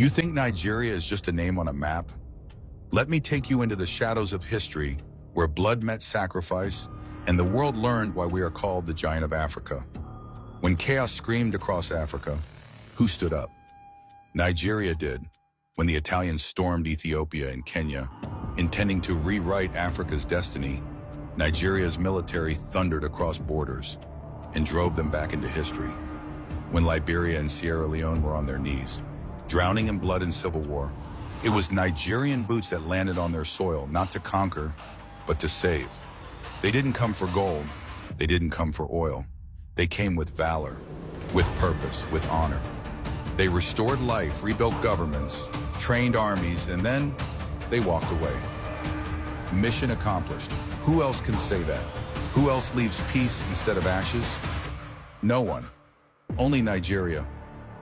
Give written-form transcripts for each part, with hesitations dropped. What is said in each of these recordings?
You think Nigeria is just a name on a map? Let me take you into the shadows of history, where blood met sacrifice, and the world learned why we are called the Giant of Africa. When chaos screamed across Africa, who stood up? Nigeria did, when the Italians stormed Ethiopia and Kenya, intending to rewrite Africa's destiny. Nigeria's military thundered across borders and drove them back into history. When Liberia and Sierra Leone were on their knees, drowning in blood and civil war, it was Nigerian boots that landed on their soil, not to conquer, but to save. They didn't come for gold. They didn't come for oil. They came with valor, with purpose, with honor. They restored life, rebuilt governments, trained armies, and then they walked away. Mission accomplished. Who else can say that? Who else leaves peace instead of ashes? No one. Only Nigeria.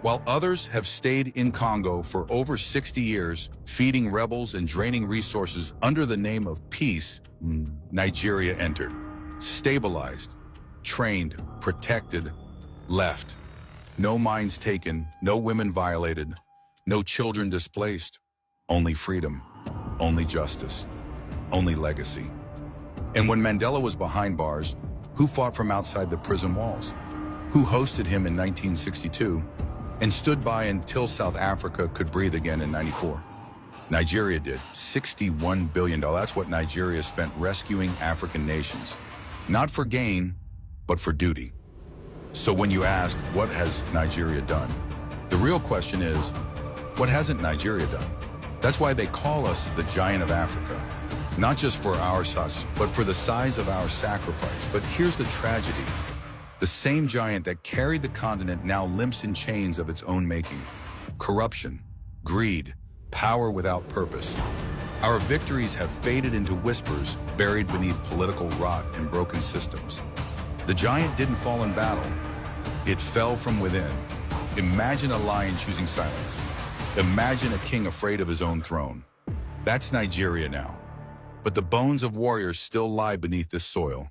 While others have stayed in Congo for over 60 years, feeding rebels and draining resources under the name of peace, Nigeria entered, stabilized, trained, protected, left. No mines taken, no women violated, no children displaced. Only freedom, only justice, only legacy. And when Mandela was behind bars, who fought from outside the prison walls? Who hosted him in 1962 and stood by until South Africa could breathe again in '94? Nigeria did. $61 billion. That's what Nigeria spent rescuing African nations. Not for gain, but for duty. So when you ask, what has Nigeria done? The real question is, what hasn't Nigeria done? That's why they call us the Giant of Africa. Not just for our size, but for the size of our sacrifice. But here's the tragedy. The same giant that carried the continent now limps in chains of its own making. Corruption, greed, power without purpose. Our victories have faded into whispers buried beneath political rot and broken systems. The giant didn't fall in battle. It fell from within. Imagine a lion choosing silence. Imagine a king afraid of his own throne. That's Nigeria now. But the bones of warriors still lie beneath this soil.